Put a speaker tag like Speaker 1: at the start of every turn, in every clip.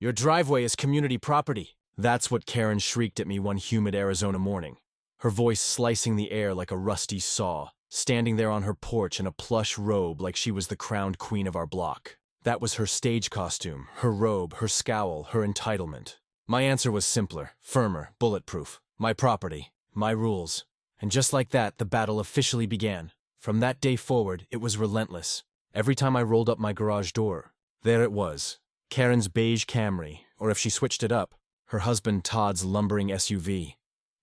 Speaker 1: Your driveway is community property. That's what Karen shrieked at me one humid Arizona morning, her voice slicing the air like a rusty saw, standing there on her porch in a plush robe like she was the crowned queen of our block. That was her stage costume, her robe, her scowl, her entitlement. My answer was simpler, firmer, bulletproof. My property, my rules. And just like that, the battle officially began. From that day forward, it was relentless. Every time I rolled up my garage door, there it was. Karen's beige Camry, or if she switched it up, her husband Todd's lumbering SUV.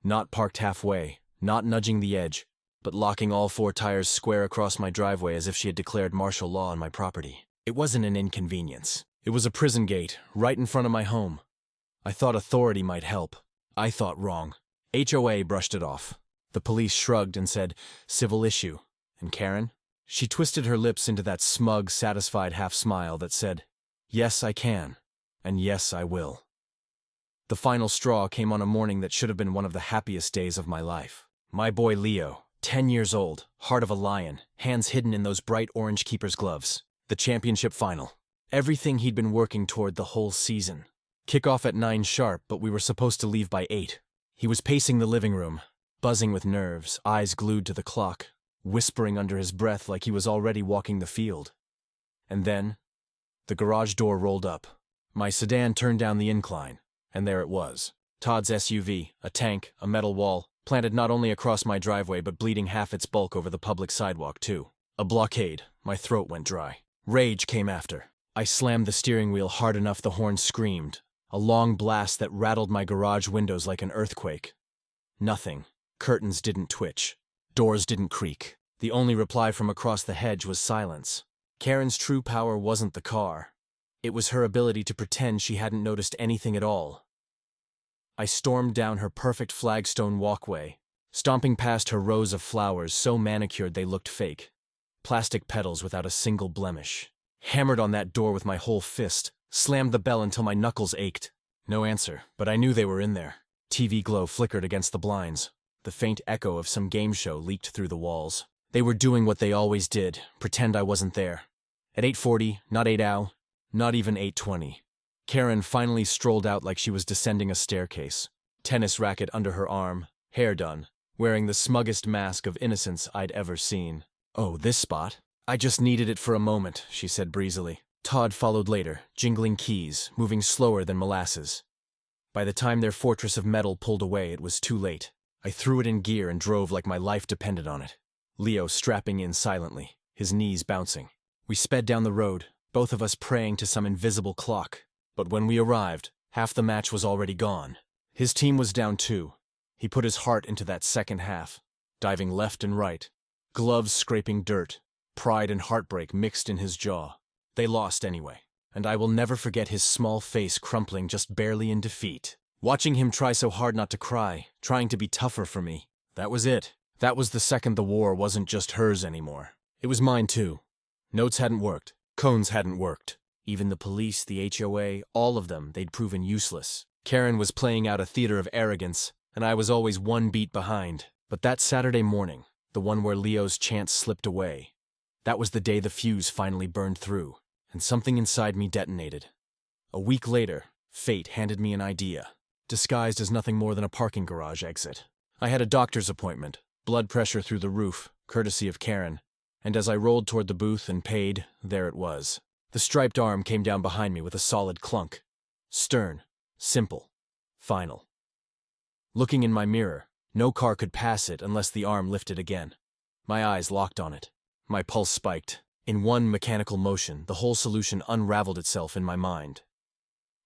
Speaker 1: Not parked halfway, not nudging the edge, but locking all four tires square across my driveway as if she had declared martial law on my property. It wasn't an inconvenience. It was a prison gate, right in front of my home. I thought authority might help. I thought wrong. HOA brushed it off. The police shrugged and said, civil issue. And Karen? She twisted her lips into that smug, satisfied half-smile that said, yes, I can, and yes, I will. The final straw came on a morning that should have been one of the happiest days of my life. My boy Leo, 10 years old, heart of a lion, hands hidden in those bright orange keeper's gloves. The championship final. Everything he'd been working toward the whole season. Kickoff at 9 sharp, but we were supposed to leave by 8. He was pacing the living room, buzzing with nerves, eyes glued to the clock, whispering under his breath like he was already walking the field. And then, the garage door rolled up. My sedan turned down the incline, and there it was. Todd's SUV, a tank, a metal wall, planted not only across my driveway but bleeding half its bulk over the public sidewalk too. A blockade. My throat went dry. Rage came after. I slammed the steering wheel hard enough the horn screamed, a long blast that rattled my garage windows like an earthquake. Nothing. Curtains didn't twitch. Doors didn't creak. The only reply from across the hedge was silence. Karen's true power wasn't the car. It was her ability to pretend she hadn't noticed anything at all. I stormed down her perfect flagstone walkway, stomping past her rows of flowers so manicured they looked fake. Plastic petals without a single blemish. Hammered on that door with my whole fist, slammed the bell until my knuckles ached. No answer, but I knew they were in there. TV glow flickered against the blinds. The faint echo of some game show leaked through the walls. They were doing what they always did, pretend I wasn't there. At 8:40, not 8 hour, not even 8:20. Karen finally strolled out like she was descending a staircase. Tennis racket under her arm, hair done, wearing the smuggest mask of innocence I'd ever seen. Oh, this spot? I just needed it for a moment, she said breezily. Todd followed later, jingling keys, moving slower than molasses. By the time their fortress of metal pulled away, it was too late. I threw it in gear and drove like my life depended on it. Leo strapping in silently, his knees bouncing. We sped down the road, both of us praying to some invisible clock. But when we arrived, half the match was already gone. His team was down too. He put his heart into that second half, diving left and right, gloves scraping dirt, pride and heartbreak mixed in his jaw. They lost anyway, and I will never forget his small face crumpling just barely in defeat. Watching him try so hard not to cry, trying to be tougher for me. That was it. That was the second the war wasn't just hers anymore. It was mine too. Notes hadn't worked. Cones hadn't worked. Even the police, the HOA, all of them, they'd proven useless. Karen was playing out a theater of arrogance, and I was always one beat behind. But that Saturday morning, the one where Leo's chance slipped away, that was the day the fuse finally burned through, and something inside me detonated. A week later, fate handed me an idea, disguised as nothing more than a parking garage exit. I had a doctor's appointment, blood pressure through the roof, courtesy of Karen, and as I rolled toward the booth and paid, there it was. The striped arm came down behind me with a solid clunk. Stern, simple, final. Looking in my mirror, no car could pass it unless the arm lifted again. My eyes locked on it. My pulse spiked. In one mechanical motion, the whole solution unraveled itself in my mind.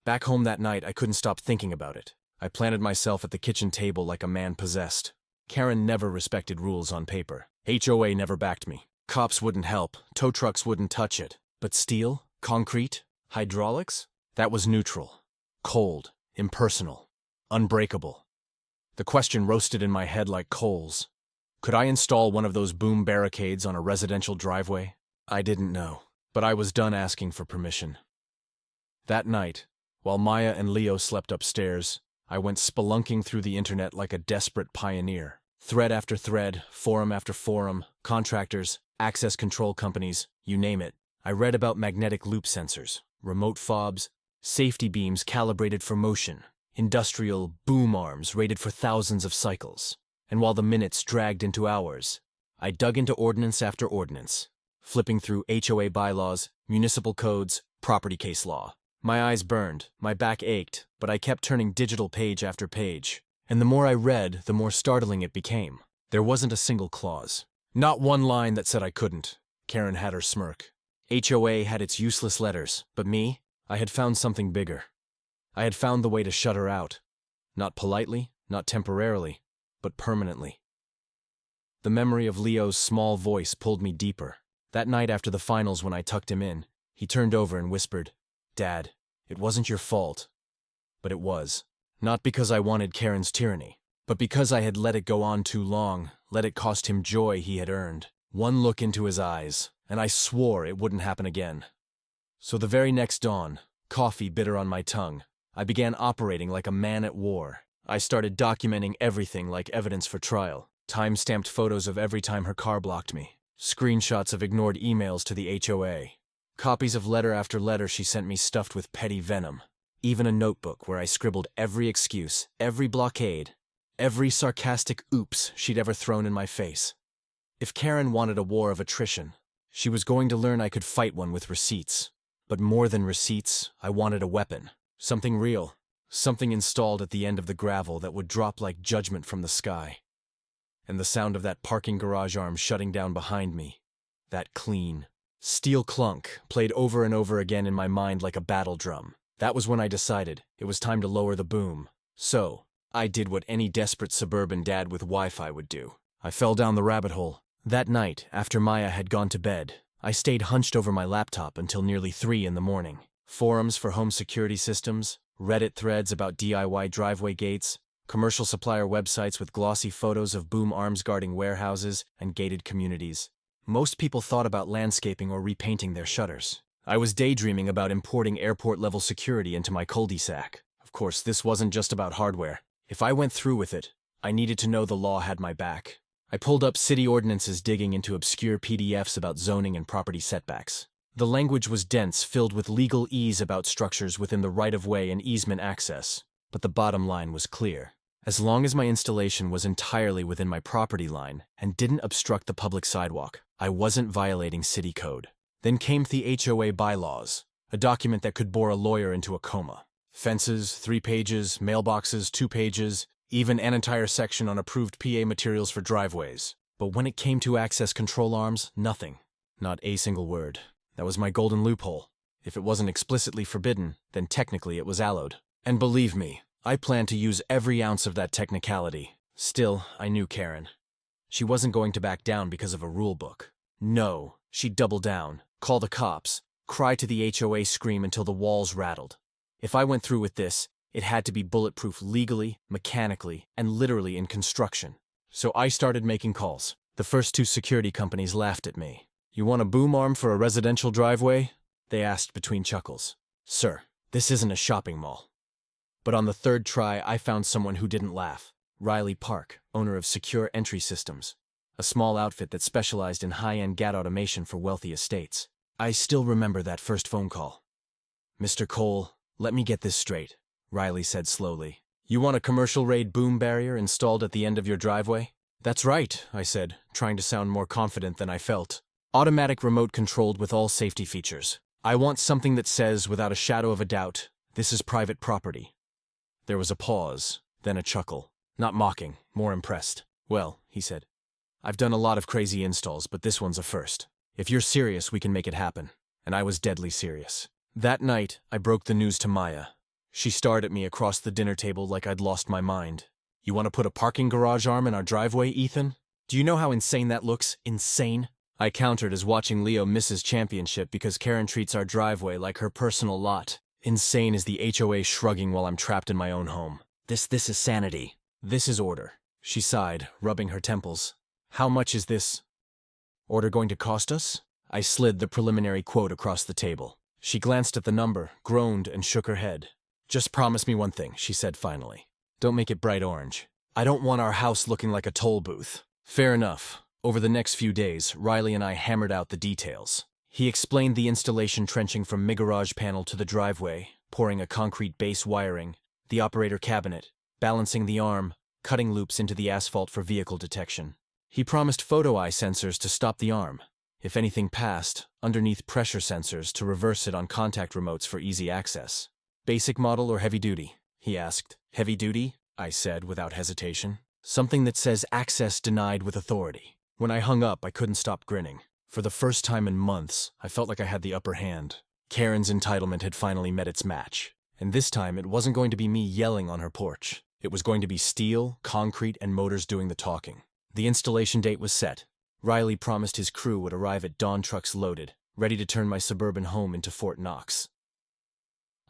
Speaker 1: Back home that night, I couldn't stop thinking about it. I planted myself at the kitchen table like a man possessed. Karen never respected rules on paper. HOA never backed me. Cops wouldn't help. Tow trucks wouldn't touch it. But steel? Concrete? Hydraulics? That was neutral. Cold. Impersonal. Unbreakable. The question roasted in my head like coals. Could I install one of those boom barricades on a residential driveway? I didn't know, but I was done asking for permission. That night, while Maya and Leo slept upstairs, I went spelunking through the internet like a desperate pioneer. Thread after thread, forum after forum, contractors, access control companies, you name it. I read about magnetic loop sensors, remote fobs, Safety beams calibrated for motion. Industrial boom arms rated for thousands of cycles. And while the minutes dragged into hours, I dug into ordinance after ordinance, flipping through HOA bylaws, municipal codes, property case law. My eyes burned, my back ached, but I kept turning digital page after page. And the more I read, the more startling it became. There wasn't a single clause. Not one line that said I couldn't. Karen had her smirk. HOA had its useless letters, but me? I had found something bigger. I had found the way to shut her out. Not politely, not temporarily, but permanently. The memory of Leo's small voice pulled me deeper. That night after the finals when I tucked him in, he turned over and whispered, "Dad, it wasn't your fault." But it was. Not because I wanted Karen's tyranny, but because I had let it go on too long, let it cost him joy he had earned. One look into his eyes, and I swore it wouldn't happen again. So the very next dawn, coffee bitter on my tongue, I began operating like a man at war. I started documenting everything like evidence for trial. Time-stamped photos of every time her car blocked me. Screenshots of ignored emails to the HOA. Copies of letter after letter she sent me stuffed with petty venom. Even a notebook where I scribbled every excuse, every blockade, every sarcastic oops she'd ever thrown in my face. If Karen wanted a war of attrition, she was going to learn I could fight one with receipts. But more than receipts, I wanted a weapon. Something real. Something installed at the end of the gravel that would drop like judgment from the sky. And the sound of that parking garage arm shutting down behind me. That clean, steel clunk played over and over again in my mind like a battle drum. That was when I decided it was time to lower the boom. So, I did what any desperate suburban dad with Wi-Fi would do. I fell down the rabbit hole. That night, after Maya had gone to bed, I stayed hunched over my laptop until nearly 3 in the morning. Forums for home security systems, Reddit threads about DIY driveway gates, commercial supplier websites with glossy photos of boom arms guarding warehouses and gated communities. Most people thought about landscaping or repainting their shutters. I was daydreaming about importing airport-level security into my cul-de-sac. Of course, this wasn't just about hardware. If I went through with it, I needed to know the law had my back. I pulled up city ordinances digging into obscure PDFs about zoning and property setbacks. The language was dense, filled with legalese about structures within the right-of-way and easement access. But the bottom line was clear. As long as my installation was entirely within my property line and didn't obstruct the public sidewalk, I wasn't violating city code. Then came the HOA bylaws, a document that could bore a lawyer into a coma. Fences, 3 pages, mailboxes, 2 pages, even an entire section on approved PA materials for driveways. But when it came to access control arms, nothing. Not a single word. That was my golden loophole. If it wasn't explicitly forbidden, then technically it was allowed. And believe me, I planned to use every ounce of that technicality. Still, I knew Karen. She wasn't going to back down because of a rule book. No, she'd double down, call the cops, cry to the HOA scream until the walls rattled. If I went through with this, it had to be bulletproof legally, mechanically, and literally in construction. So I started making calls. The first 2 security companies laughed at me. "You want a boom arm for a residential driveway?" they asked between chuckles. "Sir, this isn't a shopping mall." But on the 3rd try, I found someone who didn't laugh. Riley Park, owner of Secure Entry Systems, a small outfit that specialized in high-end gate automation for wealthy estates. I still remember that first phone call. "Mr. Cole, let me get this straight," Riley said slowly. "You want a commercial-grade boom barrier installed at the end of your driveway?" "That's right," I said, trying to sound more confident than I felt. "Automatic remote controlled with all safety features. I want something that says, without a shadow of a doubt, this is private property." There was a pause, then a chuckle. Not mocking, more impressed. "Well," he said, "I've done a lot of crazy installs, but this one's a first. If you're serious, we can make it happen." And I was deadly serious. That night, I broke the news to Maya. She stared at me across the dinner table like I'd lost my mind. "You want to put a parking garage arm in our driveway, Ethan? Do you know how insane that looks? Insane?" I countered as watching Leo miss his championship because Karen treats our driveway like her personal lot. Insane is the HOA shrugging while I'm trapped in my own home. This is sanity. This is order." She sighed, rubbing her temples. "How much is this order going to cost us?" I slid the preliminary quote across the table. She glanced at the number, groaned, and shook her head. "Just promise me one thing," she said finally. "Don't make it bright orange. I don't want our house looking like a toll booth." Fair enough. Over the next few days, Riley and I hammered out the details. He explained the installation trenching from mi-garage panel to the driveway, pouring a concrete base wiring, the operator cabinet, balancing the arm, cutting loops into the asphalt for vehicle detection. He promised photo eye sensors to stop the arm. If anything passed, underneath pressure sensors to reverse it on contact remotes for easy access. Basic model or heavy duty? He asked. Heavy duty? I said without hesitation. Something that says access denied with authority. When I hung up, I couldn't stop grinning. For the first time in months, I felt like I had the upper hand. Karen's entitlement had finally met its match. And this time, it wasn't going to be me yelling on her porch. It was going to be steel, concrete, and motors doing the talking. The installation date was set. Riley promised his crew would arrive at dawn, trucks loaded, ready to turn my suburban home into Fort Knox.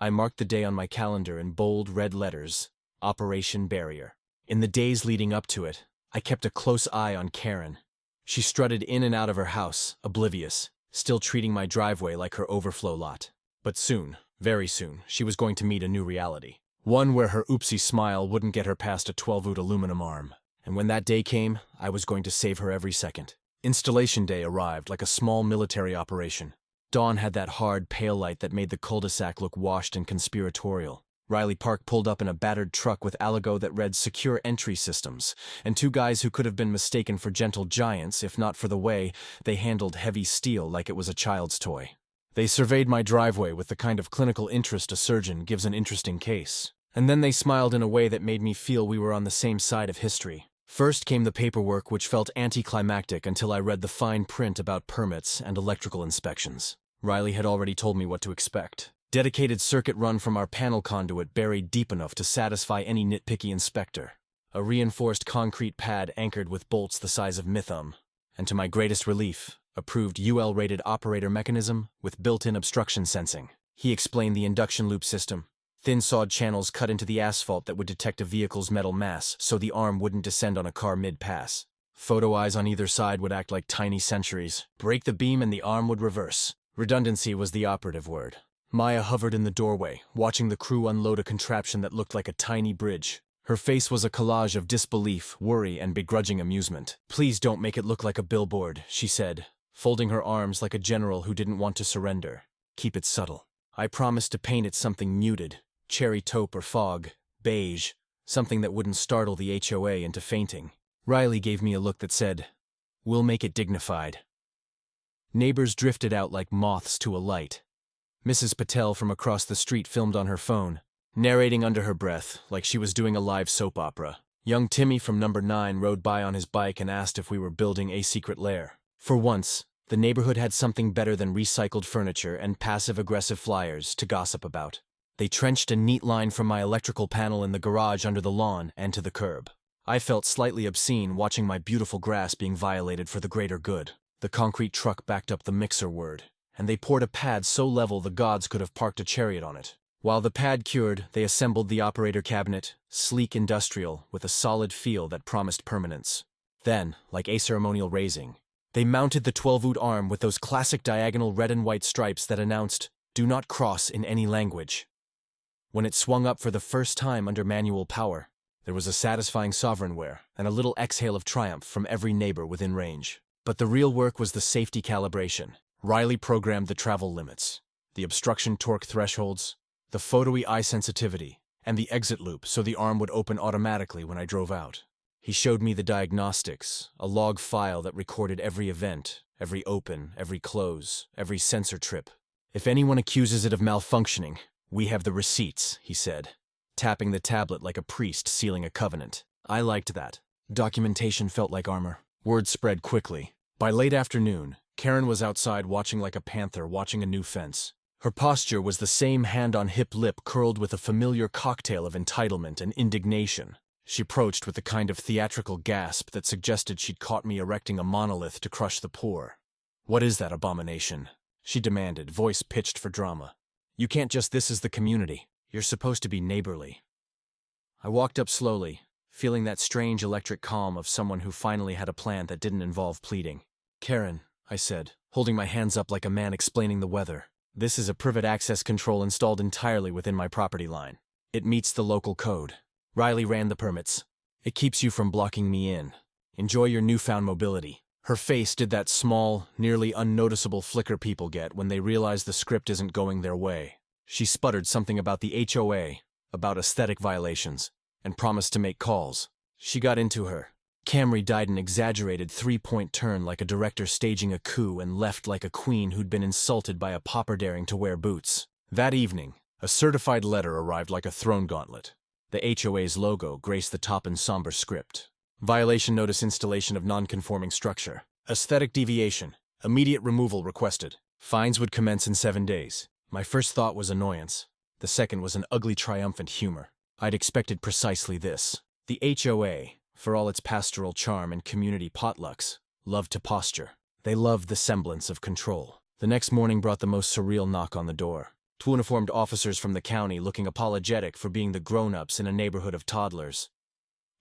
Speaker 1: I marked the day on my calendar in bold red letters, Operation Barrier. In the days leading up to it, I kept a close eye on Karen. She strutted in and out of her house, oblivious, still treating my driveway like her overflow lot. But soon, very soon, she was going to meet a new reality. One where her oopsie smile wouldn't get her past a 12-oot aluminum arm. And when that day came, I was going to save her every second. Installation day arrived like a small military operation. Dawn had that hard, pale light that made the cul-de-sac look washed and conspiratorial. Riley Park pulled up in a battered truck with Aligo that read Secure Entry Systems, and two guys who could have been mistaken for gentle giants if not for the way they handled heavy steel like it was a child's toy. They surveyed my driveway with the kind of clinical interest a surgeon gives an interesting case. And then they smiled in a way that made me feel we were on the same side of history. First came the paperwork, which felt anticlimactic until I read the fine print about permits and electrical inspections. Riley had already told me what to expect. Dedicated circuit run from our panel conduit buried deep enough to satisfy any nitpicky inspector. A reinforced concrete pad anchored with bolts the size of Mythum. And to my greatest relief, approved UL-rated operator mechanism with built-in obstruction sensing. He explained the induction loop system. Thin-sawed channels cut into the asphalt that would detect a vehicle's metal mass so the arm wouldn't descend on a car mid-pass. Photo eyes on either side would act like tiny sentries. Break the beam and the arm would reverse. Redundancy was the operative word. Maya hovered in the doorway, watching the crew unload a contraption that looked like a tiny bridge. Her face was a collage of disbelief, worry, and begrudging amusement. "Please don't make it look like a billboard," she said, folding her arms like a general who didn't want to surrender. "Keep it subtle." I promised to paint it something muted, cherry taupe or fog, beige, something that wouldn't startle the HOA into fainting. Riley gave me a look that said, "We'll make it dignified." Neighbors drifted out like moths to a light. Mrs. Patel from across the street filmed on her phone, narrating under her breath like she was doing a live soap opera. Young Timmy from number 9 rode by on his bike and asked if we were building a secret lair. For once, the neighborhood had something better than recycled furniture and passive-aggressive flyers to gossip about. They trenched a neat line from my electrical panel in the garage under the lawn and to the curb. I felt slightly obscene watching my beautiful grass being violated for the greater good. The concrete truck backed up the mixer word, and they poured a pad so level the gods could have parked a chariot on it. While the pad cured, they assembled the operator cabinet, sleek industrial, with a solid feel that promised permanence. Then, like a ceremonial raising, they mounted the 12-oot arm with those classic diagonal red and white stripes that announced, "Do not cross in any language." When it swung up for the first time under manual power, there was a satisfying sovereign wear and a little exhale of triumph from every neighbor within range. But the real work was the safety calibration. Riley programmed the travel limits, the obstruction torque thresholds, the photo eye sensitivity, and the exit loop so the arm would open automatically when I drove out. He showed me the diagnostics, a log file that recorded every event, every open, every close, every sensor trip. "If anyone accuses it of malfunctioning, we have the receipts," he said, tapping the tablet like a priest sealing a covenant. I liked that. Documentation felt like armor. Word spread quickly. By late afternoon, Karen was outside watching like a panther watching a new fence. Her posture was the same hand-on-hip lip curled with a familiar cocktail of entitlement and indignation. She approached with the kind of theatrical gasp that suggested she'd caught me erecting a monolith to crush the poor. "What is that abomination?" she demanded, voice pitched for drama. "You can't just this is the community. You're supposed to be neighborly." I walked up slowly, feeling that strange electric calm of someone who finally had a plan that didn't involve pleading. "Karen," I said, holding my hands up like a man explaining the weather, "this is a private access control installed entirely within my property line. It meets the local code. Riley ran the permits. It keeps you from blocking me in. Enjoy your newfound mobility." Her face did that small, nearly unnoticeable flicker people get when they realize the script isn't going their way. She sputtered something about the HOA, about aesthetic violations, and promised to make calls. She got into her. Camry died an exaggerated three-point turn like a director staging a coup and left like a queen who'd been insulted by a pauper daring to wear boots. That evening, a certified letter arrived like a thrown gauntlet. The HOA's logo graced the top in somber script. Violation notice: installation of non-conforming structure. Aesthetic deviation. Immediate removal requested. Fines would commence in 7 days. My first thought was annoyance. The second was an ugly triumphant humor. I'd expected precisely this. The HOA, for all its pastoral charm and community potlucks, loved to posture. They loved the semblance of control. The next morning brought the most surreal knock on the door. Two uniformed officers from the county looking apologetic for being the grown-ups in a neighborhood of toddlers.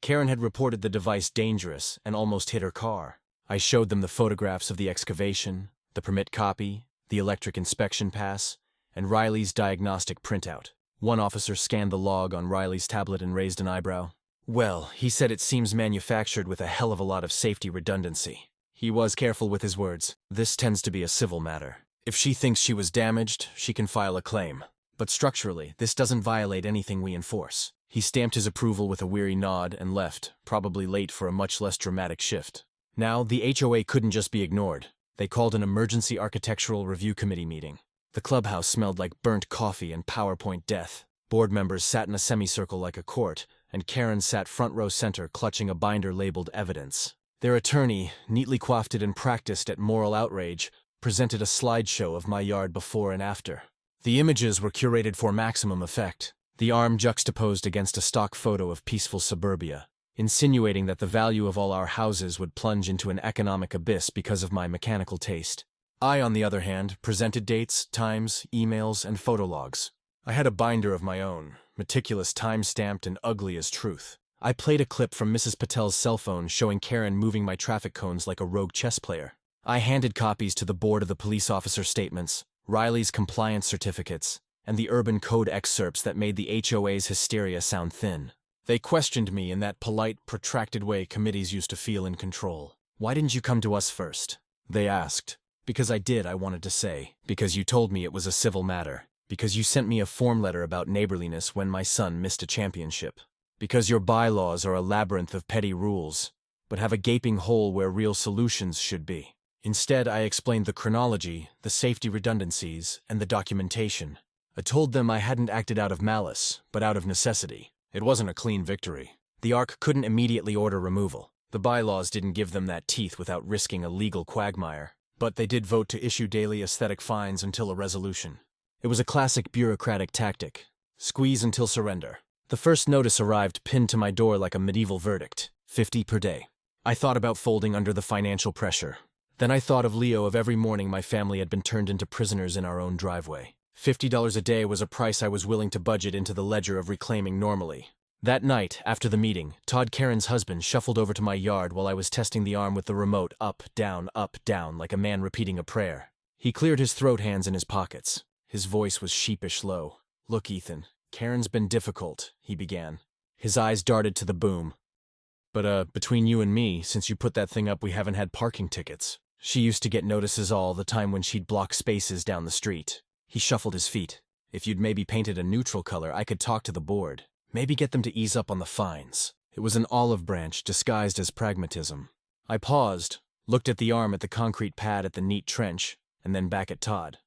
Speaker 1: Karen had reported the device dangerous and almost hit her car. I showed them the photographs of the excavation, the permit copy, the electric inspection pass, and Riley's diagnostic printout. One officer scanned the log on Riley's tablet and raised an eyebrow. Well, he said it seems manufactured with a hell of a lot of safety redundancy. He was careful with his words. This tends to be a civil matter. If she thinks she was damaged, she can file a claim. But structurally, this doesn't violate anything we enforce. He stamped his approval with a weary nod and left, probably late for a much less dramatic shift. Now, the HOA couldn't just be ignored. They called an emergency architectural review committee meeting. The clubhouse smelled like burnt coffee and PowerPoint death. Board members sat in a semicircle like a court, and Karen sat front row center clutching a binder labeled evidence. Their attorney, neatly coiffed and practiced at moral outrage, presented a slideshow of my yard before and after. The images were curated for maximum effect, the arm juxtaposed against a stock photo of peaceful suburbia, insinuating that the value of all our houses would plunge into an economic abyss because of my mechanical taste. I, on the other hand, presented dates, times, emails, and photologs. I had a binder of my own, meticulous, time-stamped, and ugly as truth. I played a clip from Mrs. Patel's cell phone showing Karen moving my traffic cones like a rogue chess player. I handed copies to the board of the police officer statements, Riley's compliance certificates, and the urban code excerpts that made the HOA's hysteria sound thin. They questioned me in that polite, protracted way committees used to feel in control. "Why didn't you come to us first?" they asked. Because I did, I wanted to say. Because you told me it was a civil matter. Because you sent me a form letter about neighborliness when my son missed a championship. Because your bylaws are a labyrinth of petty rules, but have a gaping hole where real solutions should be. Instead, I explained the chronology, the safety redundancies, and the documentation. I told them I hadn't acted out of malice, but out of necessity. It wasn't a clean victory. The ARC couldn't immediately order removal. The bylaws didn't give them that teeth without risking a legal quagmire. But they did vote to issue daily aesthetic fines until a resolution. It was a classic bureaucratic tactic. Squeeze until surrender. The first notice arrived pinned to my door like a medieval verdict. 50 per day. I thought about folding under the financial pressure. Then I thought of Leo of every morning my family had been turned into prisoners in our own driveway. $50 a day was a price I was willing to budget into the ledger of reclaiming normally. That night, after the meeting, Todd, Karen's husband, shuffled over to my yard while I was testing the arm with the remote up, down, like a man repeating a prayer. He cleared his throat hands in his pockets. His voice was sheepish low. "Look, Ethan, Karen's been difficult," he began. His eyes darted to the boom. "But, between you and me, since you put that thing up, we haven't had parking tickets. She used to get notices all the time when she'd block spaces down the street." He shuffled his feet. "If you'd maybe painted a neutral color, I could talk to the board. Maybe get them to ease up on the fines." It was an olive branch disguised as pragmatism. I paused, looked at the arm, at the concrete pad, at the neat trench, and then back at Todd.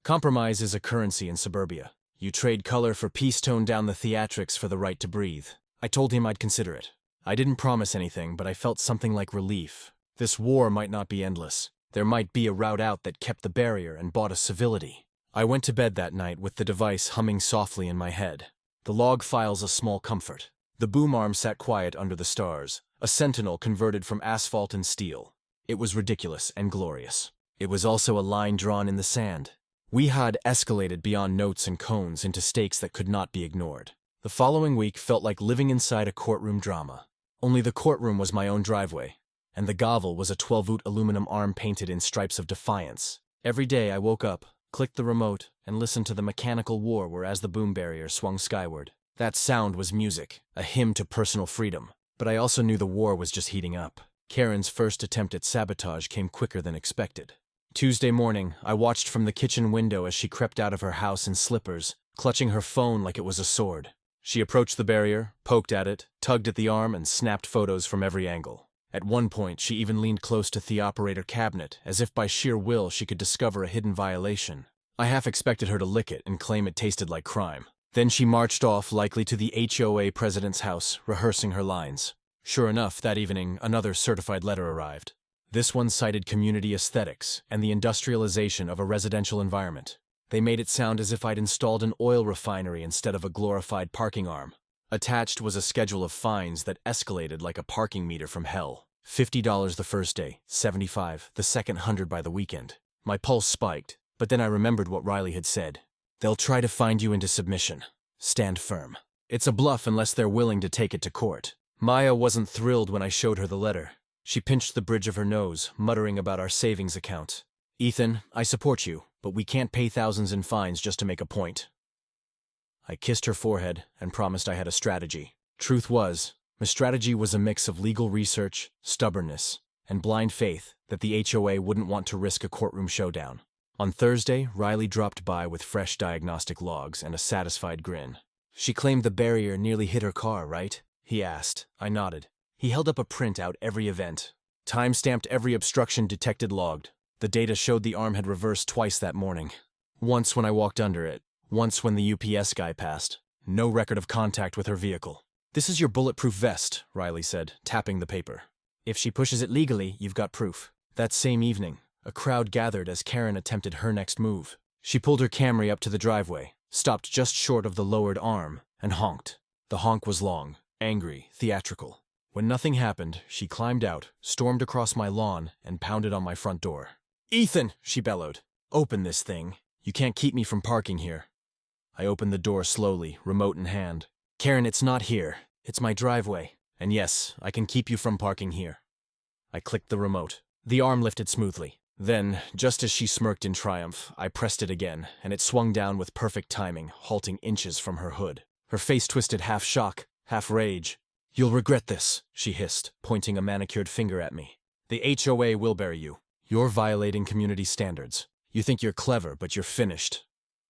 Speaker 1: Compromise is a currency in suburbia. You trade color for peace, tone down the theatrics for the right to breathe. I told him I'd consider it. I didn't promise anything, but I felt something like relief. This war might not be endless. There might be a route out that kept the barrier and bought us civility. I went to bed that night with the device humming softly in my head. The log file's a small comfort. The boom arm sat quiet under the stars, a sentinel converted from asphalt and steel. It was ridiculous and glorious. It was also a line drawn in the sand. We had escalated beyond notes and cones into stakes that could not be ignored. The following week felt like living inside a courtroom drama. Only the courtroom was my own driveway, and the gavel was a 12-voot aluminum arm painted in stripes of defiance. Every day I woke up, clicked the remote, and listened to the mechanical war whereas the boom barrier swung skyward. That sound was music, a hymn to personal freedom. But I also knew the war was just heating up. Karen's first attempt at sabotage came quicker than expected. Tuesday morning, I watched from the kitchen window as she crept out of her house in slippers, clutching her phone like it was a sword. She approached the barrier, poked at it, tugged at the arm, and snapped photos from every angle. At one point, she even leaned close to the operator cabinet, as if by sheer will she could discover a hidden violation. I half expected her to lick it and claim it tasted like crime. Then she marched off, likely to the HOA president's house, rehearsing her lines. Sure enough, that evening, another certified letter arrived. This one cited community aesthetics and the industrialization of a residential environment. They made it sound as if I'd installed an oil refinery instead of a glorified parking arm. Attached was a schedule of fines that escalated like a parking meter from hell. $50 the first day, $75, the second 100 by the weekend. My pulse spiked, but then I remembered what Riley had said. They'll try to find you into submission. Stand firm. It's a bluff unless they're willing to take it to court. Maya wasn't thrilled when I showed her the letter. She pinched the bridge of her nose, muttering about our savings account. Ethan, I support you, but we can't pay thousands in fines just to make a point. I kissed her forehead and promised I had a strategy. Truth was, my strategy was a mix of legal research, stubbornness, and blind faith that the HOA wouldn't want to risk a courtroom showdown. On Thursday, Riley dropped by with fresh diagnostic logs and a satisfied grin. She claimed the barrier nearly hit her car, right? He asked. I nodded. He held up a printout every event. Time-stamped every obstruction detected logged. The data showed the arm had reversed twice that morning. Once when I walked under it, once when the UPS guy passed. No record of contact with her vehicle. This is your bulletproof vest, Riley said, tapping the paper. If she pushes it legally, you've got proof. That same evening, a crowd gathered as Karen attempted her next move. She pulled her Camry up to the driveway, stopped just short of the lowered arm, and honked. The honk was long, angry, theatrical. When nothing happened, she climbed out, stormed across my lawn, and pounded on my front door. Ethan, she bellowed. Open this thing. You can't keep me from parking here. I opened the door slowly, remote in hand. Karen, it's not here. It's my driveway. And yes, I can keep you from parking here. I clicked the remote. The arm lifted smoothly. Then, just as she smirked in triumph, I pressed it again, and it swung down with perfect timing, halting inches from her hood. Her face twisted half shock, half rage. You'll regret this, she hissed, pointing a manicured finger at me. The HOA will bury you. You're violating community standards. You think you're clever, but you're finished.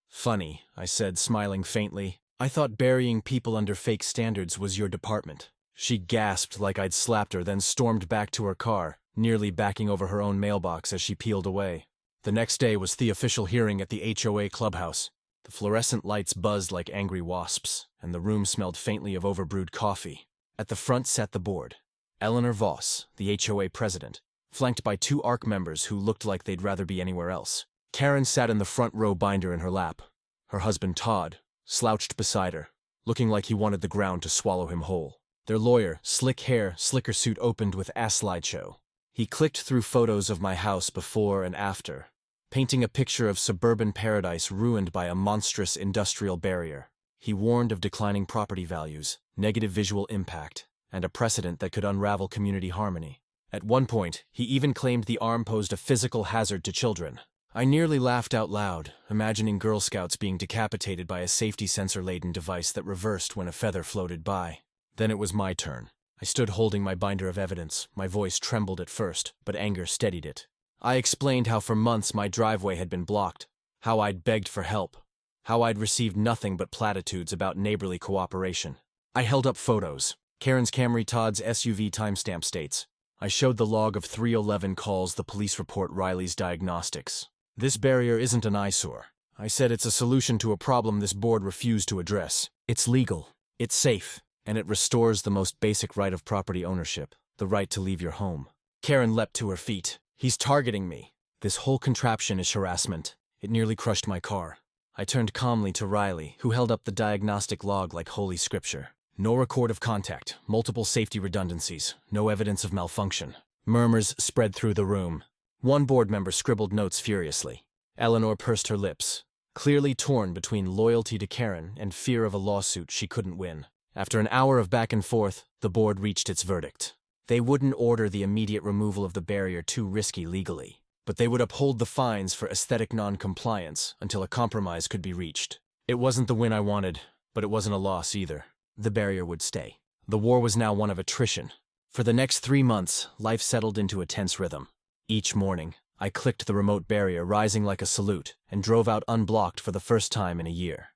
Speaker 1: Funny, I said, smiling faintly. I thought burying people under fake standards was your department. She gasped like I'd slapped her, then stormed back to her car, nearly backing over her own mailbox as she peeled away. The next day was the official hearing at the HOA clubhouse. The fluorescent lights buzzed like angry wasps, and the room smelled faintly of overbrewed coffee. At the front sat the board. Eleanor Voss, the HOA president, flanked by two ARC members who looked like they'd rather be anywhere else. Karen sat in the front row, binder in her lap. Her husband, Todd, slouched beside her, looking like he wanted the ground to swallow him whole. Their lawyer, slick hair, slicker suit, opened with a slideshow. He clicked through photos of my house before and after, painting a picture of suburban paradise ruined by a monstrous industrial barrier. He warned of declining property values, negative visual impact, and a precedent that could unravel community harmony. At one point, he even claimed the arm posed a physical hazard to children. I nearly laughed out loud, imagining Girl Scouts being decapitated by a safety sensor-laden device that reversed when a feather floated by. Then it was my turn. I stood holding my binder of evidence. My voice trembled at first, but anger steadied it. I explained how for months my driveway had been blocked, how I'd begged for help, how I'd received nothing but platitudes about neighborly cooperation. I held up photos. Karen's Camry, Todd's SUV, timestamp states. I showed the log of 311 calls, the police report, Riley's diagnostics. This barrier isn't an eyesore. I said it's a solution to a problem this board refused to address. It's legal, it's safe, and it restores the most basic right of property ownership, the right to leave your home. Karen leapt to her feet. He's targeting me. This whole contraption is harassment. It nearly crushed my car. I turned calmly to Riley, who held up the diagnostic log like holy scripture. No record of contact, multiple safety redundancies, no evidence of malfunction. Murmurs spread through the room. One board member scribbled notes furiously. Eleanor pursed her lips, clearly torn between loyalty to Karen and fear of a lawsuit she couldn't win. After an hour of back and forth, the board reached its verdict. They wouldn't order the immediate removal of the barrier, too risky legally, but they would uphold the fines for aesthetic non-compliance until a compromise could be reached. It wasn't the win I wanted, but it wasn't a loss either. The barrier would stay. The war was now one of attrition. For the next 3 months, life settled into a tense rhythm. Each morning, I clicked the remote barrier, rising like a salute, and drove out unblocked for the first time in a year.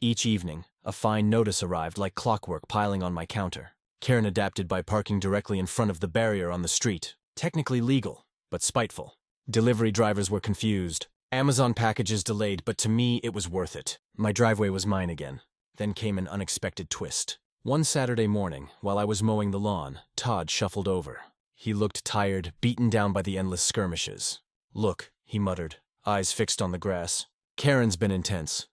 Speaker 1: Each evening, a fine notice arrived like clockwork piling on my counter. Karen adapted by parking directly in front of the barrier on the street. Technically legal, but spiteful. Delivery drivers were confused. Amazon packages delayed, but to me it was worth it. My driveway was mine again. Then came an unexpected twist. One Saturday morning, while I was mowing the lawn, Todd shuffled over. He looked tired, beaten down by the endless skirmishes. "Look," he muttered, eyes fixed on the grass. "Karen's been intense.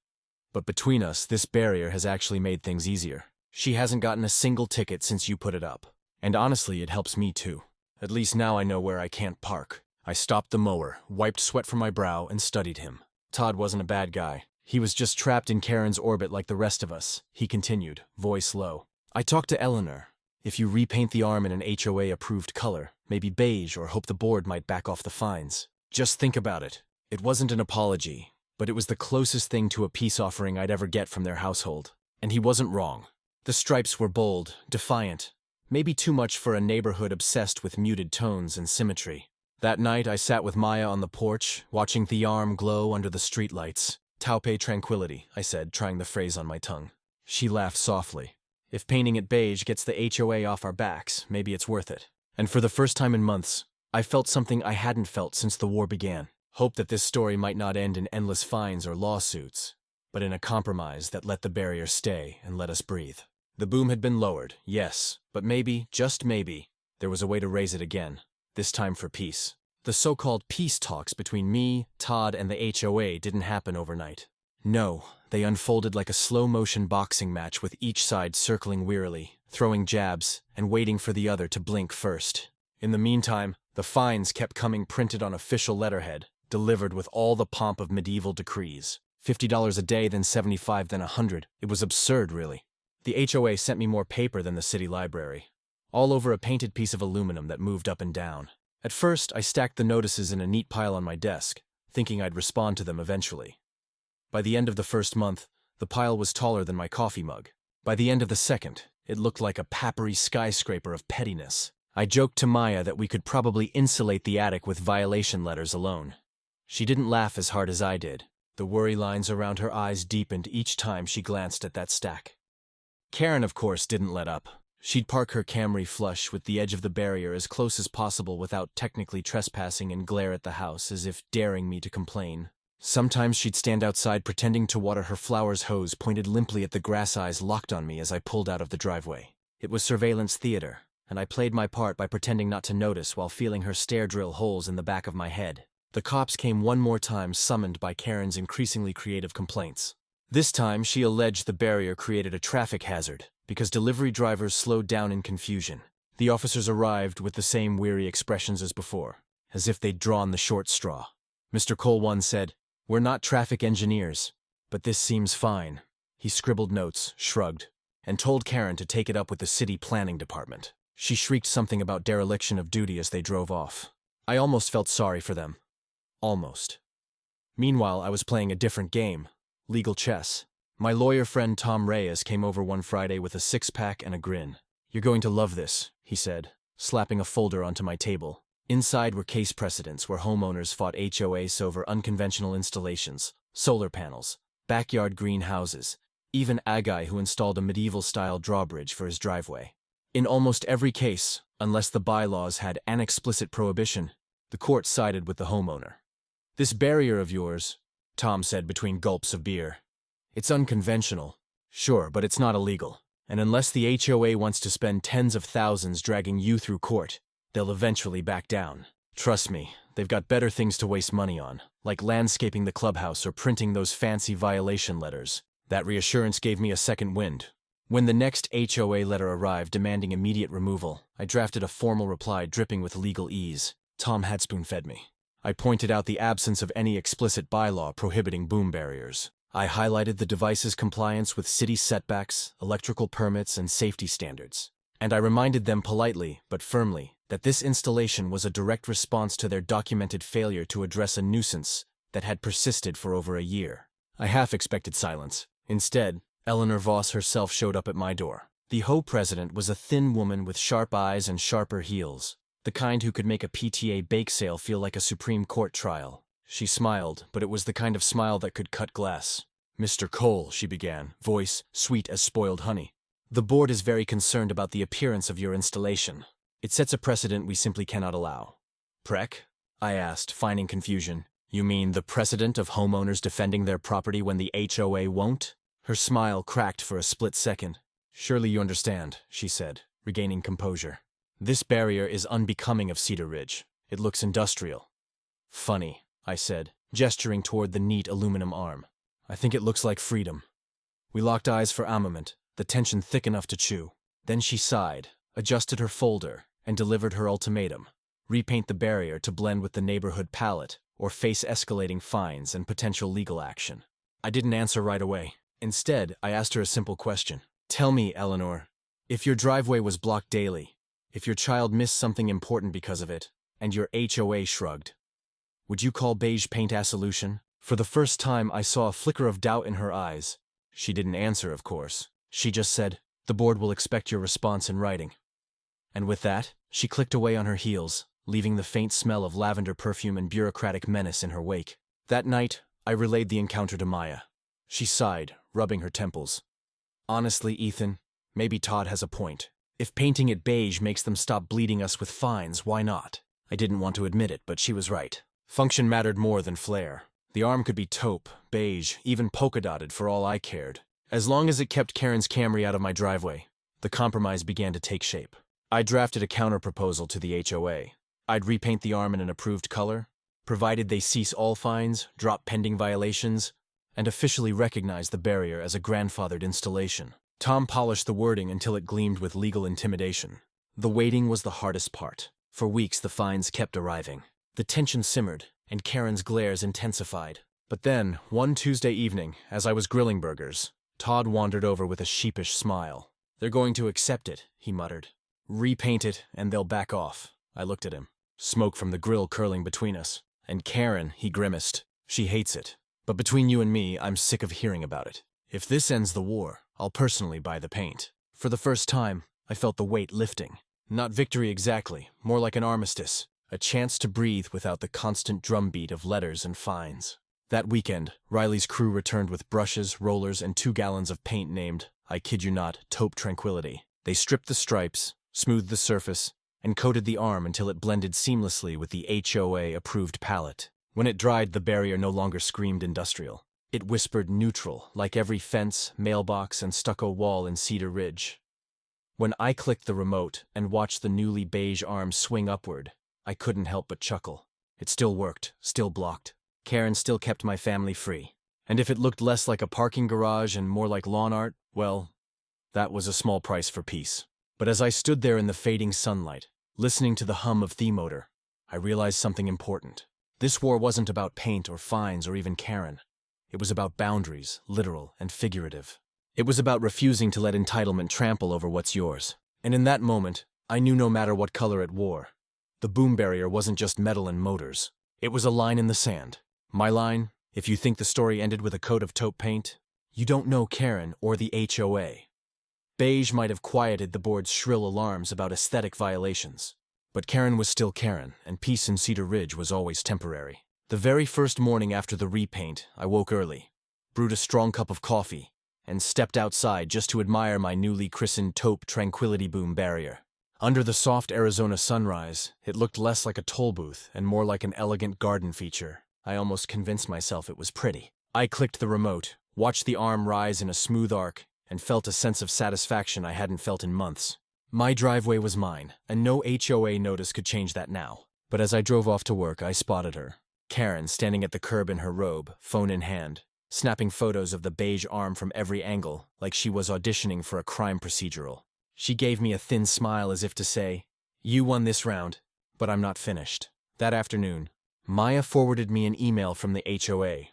Speaker 1: But between us, this barrier has actually made things easier. She hasn't gotten a single ticket since you put it up. And honestly, it helps me too. At least now I know where I can't park." I stopped the mower, wiped sweat from my brow, and studied him. Todd wasn't a bad guy. He was just trapped in Karen's orbit like the rest of us, he continued, voice low. "I talked to Eleanor. If you repaint the arm in an HOA-approved color, maybe beige, or hope the board might back off the fines. Just think about it. It wasn't an apology, but it was the closest thing to a peace offering I'd ever get from their household. And he wasn't wrong. The stripes were bold, defiant, maybe too much for a neighborhood obsessed with muted tones and symmetry. That night, I sat with Maya on the porch, watching the arm glow under the streetlights. "Taupe tranquility," I said, trying the phrase on my tongue. She laughed softly. "If painting it beige gets the HOA off our backs, maybe it's worth it." And for the first time in months, I felt something I hadn't felt since the war began. Hope that this story might not end in endless fines or lawsuits, but in a compromise that let the barrier stay and let us breathe. The boom had been lowered, yes, but maybe, just maybe, there was a way to raise it again. This time for peace. The so-called peace talks between me, Todd, and the HOA didn't happen overnight. No, they unfolded like a slow-motion boxing match with each side circling wearily, throwing jabs, and waiting for the other to blink first. In the meantime, the fines kept coming printed on official letterhead, delivered with all the pomp of medieval decrees. $50 a day, then $75, then $100. It was absurd, really. The HOA sent me more paper than the city library, all over a painted piece of aluminum that moved up and down. At first, I stacked the notices in a neat pile on my desk, thinking I'd respond to them eventually. By the end of the first month, the pile was taller than my coffee mug. By the end of the second, it looked like a papery skyscraper of pettiness. I joked to Maya that we could probably insulate the attic with violation letters alone. She didn't laugh as hard as I did. The worry lines around her eyes deepened each time she glanced at that stack. Karen, of course, didn't let up. She'd park her Camry flush with the edge of the barrier as close as possible without technically trespassing and glare at the house as if daring me to complain. Sometimes she'd stand outside pretending to water her flower's hose pointed limply at the grass eyes locked on me as I pulled out of the driveway. It was surveillance theater, and I played my part by pretending not to notice while feeling her stare drill holes in the back of my head. The cops came one more time, summoned by Karen's increasingly creative complaints. This time, she alleged the barrier created a traffic hazard because delivery drivers slowed down in confusion. The officers arrived with the same weary expressions as before, as if they'd drawn the short straw. Mr. Colwan said, "We're not traffic engineers, but this seems fine." He scribbled notes, shrugged, and told Karen to take it up with the city planning department. She shrieked something about dereliction of duty as they drove off. I almost felt sorry for them. Almost. Meanwhile, I was playing a different game. Legal chess. My lawyer friend Tom Reyes came over one Friday with a six-pack and a grin. "You're going to love this," he said, slapping a folder onto my table. Inside were case precedents where homeowners fought HOAs over unconventional installations, solar panels, backyard greenhouses, even a guy who installed a medieval-style drawbridge for his driveway. In almost every case, unless the bylaws had an explicit prohibition, the court sided with the homeowner. "This barrier of yours," Tom said between gulps of beer. "It's unconventional, sure, but it's not illegal. And unless the HOA wants to spend tens of thousands dragging you through court, they'll eventually back down. Trust me, they've got better things to waste money on, like landscaping the clubhouse or printing those fancy violation letters." That reassurance gave me a second wind. When the next HOA letter arrived demanding immediate removal, I drafted a formal reply dripping with legal ease. Tom had spoon-fed me. I pointed out the absence of any explicit bylaw prohibiting boom barriers. I highlighted the device's compliance with city setbacks, electrical permits, and safety standards. And I reminded them politely, but firmly, that this installation was a direct response to their documented failure to address a nuisance that had persisted for over a year. I half expected silence. Instead, Eleanor Voss herself showed up at my door. The HOA president was a thin woman with sharp eyes and sharper heels. The kind who could make a PTA bake sale feel like a Supreme Court trial. She smiled, but it was the kind of smile that could cut glass. "Mr. Cole," she began, voice sweet as spoiled honey. "The board is very concerned about the appearance of your installation. It sets a precedent we simply cannot allow." "Prec?" I asked, finding confusion. "You mean the precedent of homeowners defending their property when the HOA won't?" Her smile cracked for a split second. "Surely you understand," she said, regaining composure. "This barrier is unbecoming of Cedar Ridge. It looks industrial." "Funny," I said, gesturing toward the neat aluminum arm. "I think it looks like freedom." We locked eyes for a moment, the tension thick enough to chew. Then she sighed, adjusted her folder, and delivered her ultimatum: repaint the barrier to blend with the neighborhood palette, or face escalating fines and potential legal action. I didn't answer right away. Instead, I asked her a simple question. "Tell me, Eleanor, if your driveway was blocked daily, if your child missed something important because of it, and your HOA shrugged, would you call beige paint a solution?" For the first time, I saw a flicker of doubt in her eyes. She didn't answer, of course. She just said, "The board will expect your response in writing." And with that, she clicked away on her heels, leaving the faint smell of lavender perfume and bureaucratic menace in her wake. That night, I relayed the encounter to Maya. She sighed, rubbing her temples. "Honestly, Ethan, maybe Todd has a point. If painting it beige makes them stop bleeding us with fines, why not?" I didn't want to admit it, but she was right. Function mattered more than flair. The arm could be taupe, beige, even polka-dotted for all I cared. As long as it kept Karen's Camry out of my driveway, the compromise began to take shape. I drafted a counter-proposal to the HOA. I'd repaint the arm in an approved color, provided they cease all fines, drop pending violations, and officially recognize the barrier as a grandfathered installation. Tom polished the wording until it gleamed with legal intimidation. The waiting was the hardest part. For weeks, the fines kept arriving. The tension simmered, and Karen's glares intensified. But then, one Tuesday evening, as I was grilling burgers, Todd wandered over with a sheepish smile. "They're going to accept it," he muttered. "Repaint it, and they'll back off." I looked at him, smoke from the grill curling between us. "And Karen," he grimaced, "she hates it. But between you and me, I'm sick of hearing about it. If this ends the war, I'll personally buy the paint." For the first time, I felt the weight lifting. Not victory exactly, more like an armistice. A chance to breathe without the constant drumbeat of letters and fines. That weekend, Riley's crew returned with brushes, rollers, and 2 gallons of paint named, I kid you not, Taupe Tranquility. They stripped the stripes, smoothed the surface, and coated the arm until it blended seamlessly with the HOA-approved palette. When it dried, the barrier no longer screamed industrial. It whispered neutral, like every fence, mailbox, and stucco wall in Cedar Ridge. When I clicked the remote and watched the newly beige arm swing upward, I couldn't help but chuckle. It still worked, still blocked. Karen still kept my family free. And if it looked less like a parking garage and more like lawn art, well, that was a small price for peace. But as I stood there in the fading sunlight, listening to the hum of the motor, I realized something important. This war wasn't about paint or fines or even Karen. It was about boundaries, literal and figurative. It was about refusing to let entitlement trample over what's yours. And in that moment, I knew no matter what color it wore, the boom barrier wasn't just metal and motors. It was a line in the sand. My line: if you think the story ended with a coat of taupe paint, you don't know Karen or the HOA. Beige might have quieted the board's shrill alarms about aesthetic violations. But Karen was still Karen, and peace in Cedar Ridge was always temporary. The very first morning after the repaint, I woke early, brewed a strong cup of coffee, and stepped outside just to admire my newly christened Taupe Tranquility boom barrier. Under the soft Arizona sunrise, it looked less like a toll booth and more like an elegant garden feature. I almost convinced myself it was pretty. I clicked the remote, watched the arm rise in a smooth arc, and felt a sense of satisfaction I hadn't felt in months. My driveway was mine, and no HOA notice could change that now. But as I drove off to work, I spotted her. Karen, standing at the curb in her robe, phone in hand, snapping photos of the beige arm from every angle, like she was auditioning for a crime procedural. She gave me a thin smile as if to say, "You won this round, but I'm not finished." That afternoon, Maya forwarded me an email from the HOA.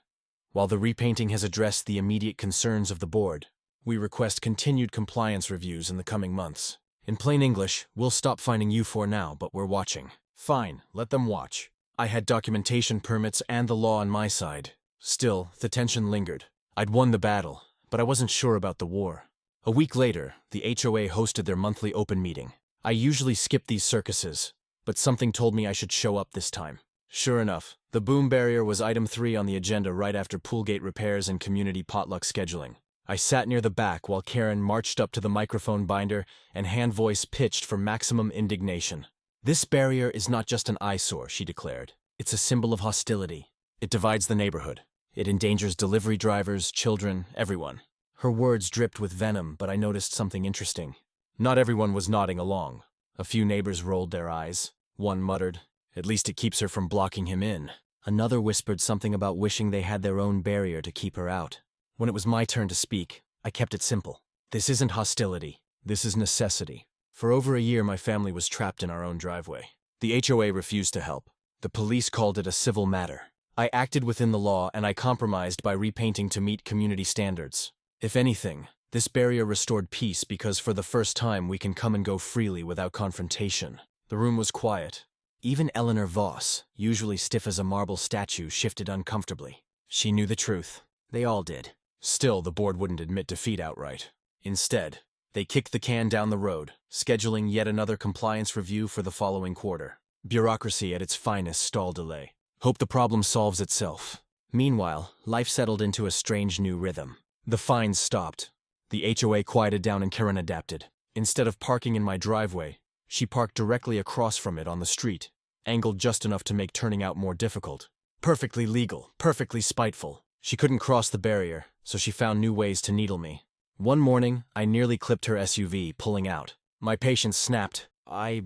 Speaker 1: "While the repainting has addressed the immediate concerns of the board, we request continued compliance reviews in the coming months. In plain English, we'll stop finding you for now, but we're watching." Fine, let them watch. I had documentation permits and the law on my side. Still, the tension lingered. I'd won the battle, but I wasn't sure about the war. A week later, the HOA hosted their monthly open meeting. I usually skip these circuses, but something told me I should show up this time. Sure enough, the boom barrier was item 3 on the agenda right after poolgate repairs and community potluck scheduling. I sat near the back while Karen marched up to the microphone binder and hand voice pitched for maximum indignation. "This barrier is not just an eyesore," she declared. "It's a symbol of hostility. It divides the neighborhood. It endangers delivery drivers, children, everyone." Her words dripped with venom, but I noticed something interesting. Not everyone was nodding along. A few neighbors rolled their eyes. One muttered, "At least it keeps her from blocking him in." Another whispered something about wishing they had their own barrier to keep her out. When it was my turn to speak, I kept it simple. This isn't hostility. This is necessity. For over a year, my family was trapped in our own driveway. The HOA refused to help. The police called it a civil matter. I acted within the law, and I compromised by repainting to meet community standards. If anything, this barrier restored peace because for the first time we can come and go freely without confrontation. The room was quiet. Even Eleanor Voss, usually stiff as a marble statue, shifted uncomfortably. She knew the truth. They all did. Still, the board wouldn't admit defeat outright. Instead, they kicked the can down the road, scheduling yet another compliance review for the following quarter. Bureaucracy at its finest stalled delay. Hope the problem solves itself. Meanwhile, life settled into a strange new rhythm. The fines stopped. The HOA quieted down and Karen adapted. Instead of parking in my driveway, she parked directly across from it on the street, angled just enough to make turning out more difficult. Perfectly legal, perfectly spiteful. She couldn't cross the barrier, so she found new ways to needle me. One morning, I nearly clipped her SUV, pulling out. My patience snapped. I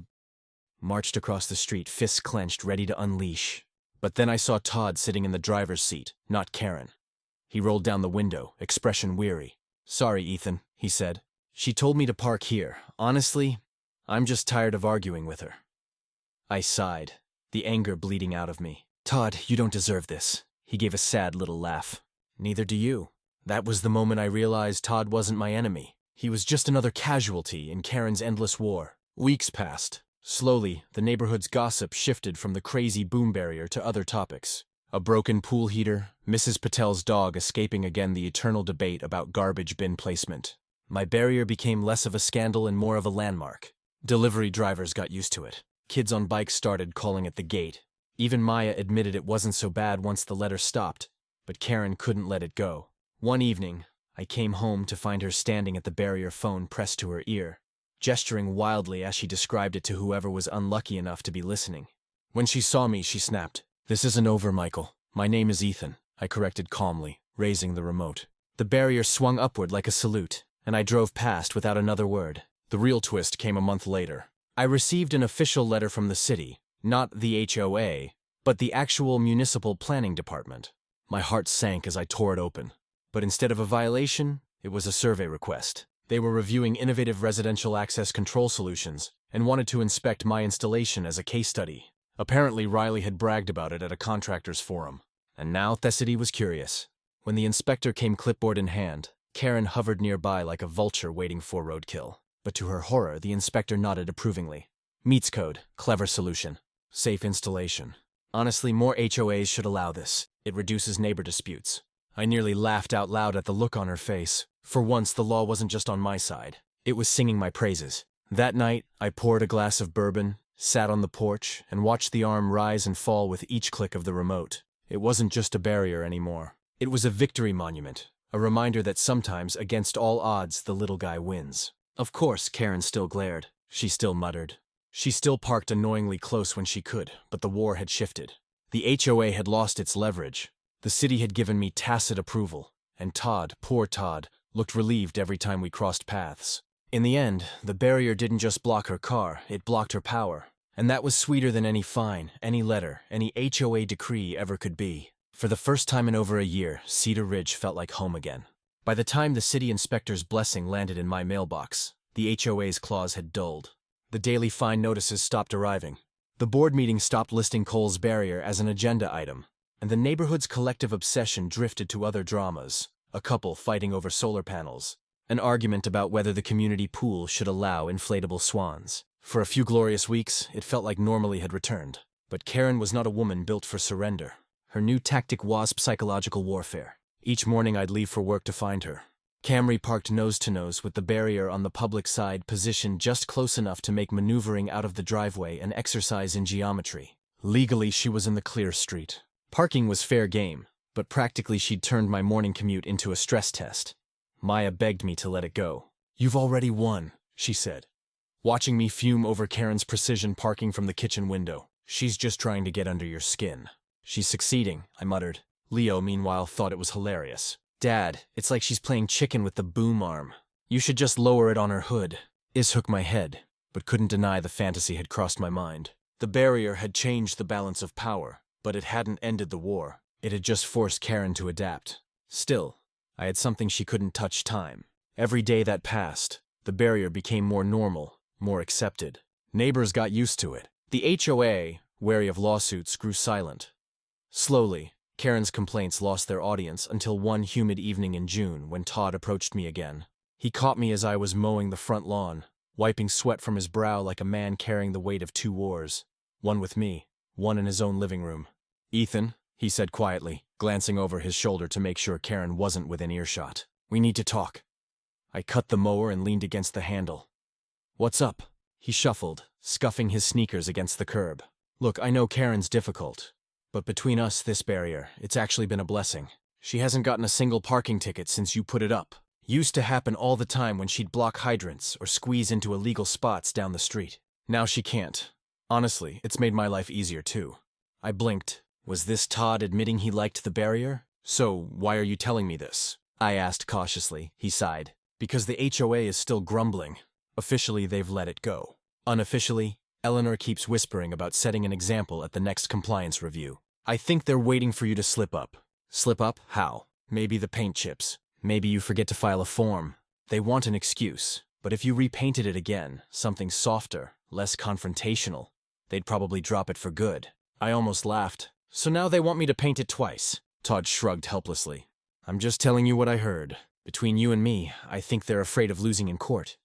Speaker 1: marched across the street, fists clenched, ready to unleash. But then I saw Todd sitting in the driver's seat, not Karen. He rolled down the window, expression weary. "Sorry, Ethan," he said. "She told me to park here. Honestly, I'm just tired of arguing with her." I sighed, the anger bleeding out of me. "Todd, you don't deserve this." He gave a sad little laugh. "Neither do you." That was the moment I realized Todd wasn't my enemy. He was just another casualty in Karen's endless war. Weeks passed. Slowly, the neighborhood's gossip shifted from the crazy boom barrier to other topics. A broken pool heater, Mrs. Patel's dog escaping again the eternal debate about garbage bin placement. My barrier became less of a scandal and more of a landmark. Delivery drivers got used to it. Kids on bikes started calling it the gate. Even Maya admitted it wasn't so bad once the letter stopped, but Karen couldn't let it go. One evening, I came home to find her standing at the barrier, phone pressed to her ear, gesturing wildly as she described it to whoever was unlucky enough to be listening. When she saw me, she snapped. "This isn't over, Michael. My name is Ethan," I corrected calmly, raising the remote. The barrier swung upward like a salute, and I drove past without another word. The real twist came a month later. I received an official letter from the city, not the HOA, but the actual municipal planning department. My heart sank as I tore it open. But instead of a violation, it was a survey request. They were reviewing innovative residential access control solutions and wanted to inspect my installation as a case study. Apparently, Riley had bragged about it at a contractors forum. And now Thessity was curious. When the inspector came clipboard in hand, Karen hovered nearby like a vulture waiting for roadkill. But to her horror, the inspector nodded approvingly. "Meets code. Clever solution. Safe installation. Honestly, more HOAs should allow this. It reduces neighbor disputes." I nearly laughed out loud at the look on her face. For once, the law wasn't just on my side. It was singing my praises. That night, I poured a glass of bourbon, sat on the porch, and watched the arm rise and fall with each click of the remote. It wasn't just a barrier anymore. It was a victory monument, a reminder that sometimes, against all odds, the little guy wins. Of course, Karen still glared. She still muttered. She still parked annoyingly close when she could, but the war had shifted. The HOA had lost its leverage. The city had given me tacit approval, and Todd, poor Todd, looked relieved every time we crossed paths. In the end, the barrier didn't just block her car, it blocked her power. And that was sweeter than any fine, any letter, any HOA decree ever could be. For the first time in over a year, Cedar Ridge felt like home again. By the time the city inspector's blessing landed in my mailbox, the HOA's claws had dulled. The daily fine notices stopped arriving. The board meeting stopped listing Cole's barrier as an agenda item, and the neighborhood's collective obsession drifted to other dramas. A couple fighting over solar panels, an argument about whether the community pool should allow inflatable swans. For a few glorious weeks, it felt like normally had returned. But Karen was not a woman built for surrender. Her new tactic was psychological warfare. Each morning I'd leave for work to find her. Camry parked nose to nose with the barrier on the public side, positioned just close enough to make maneuvering out of the driveway an exercise in geometry. Legally, she was in the clear street. Parking was fair game, but practically she'd turned my morning commute into a stress test. Maya begged me to let it go. "You've already won," she said, watching me fume over Karen's precision parking from the kitchen window. "She's just trying to get under your skin." "She's succeeding," I muttered. Leo, meanwhile, thought it was hilarious. "Dad, it's like she's playing chicken with the boom arm. You should just lower it on her hood." Is shook my head, but couldn't deny the fantasy had crossed my mind. The barrier had changed the balance of power, but it hadn't ended the war. It had just forced Karen to adapt. Still, I had something she couldn't touch: time. Every day that passed, the barrier became more normal, more accepted. Neighbors got used to it. The HOA, wary of lawsuits, grew silent. Slowly, Karen's complaints lost their audience until one humid evening in June when Todd approached me again. He caught me as I was mowing the front lawn, wiping sweat from his brow like a man carrying the weight of 2 wars. One with me, one in his own living room. "Ethan," he said quietly, glancing over his shoulder to make sure Karen wasn't within earshot. "We need to talk." I cut the mower and leaned against the handle. "What's up?" He shuffled, scuffing his sneakers against the curb. "Look, I know Karen's difficult, but between us, this barrier, it's actually been a blessing. She hasn't gotten a single parking ticket since you put it up. Used to happen all the time when she'd block hydrants or squeeze into illegal spots down the street. Now she can't. Honestly, it's made my life easier too." I blinked. Was this Todd admitting he liked the barrier? "So, why are you telling me this?" I asked cautiously. He sighed. "Because the HOA is still grumbling. Officially, they've let it go. Unofficially, Eleanor keeps whispering about setting an example at the next compliance review. I think they're waiting for you to slip up." "Slip up? How?" "Maybe the paint chips. Maybe you forget to file a form. They want an excuse. But if you repainted it again, something softer, less confrontational, they'd probably drop it for good." I almost laughed. "So now they want me to paint it twice?" Todd shrugged helplessly. "I'm just telling you what I heard. Between you and me, I think they're afraid of losing in court.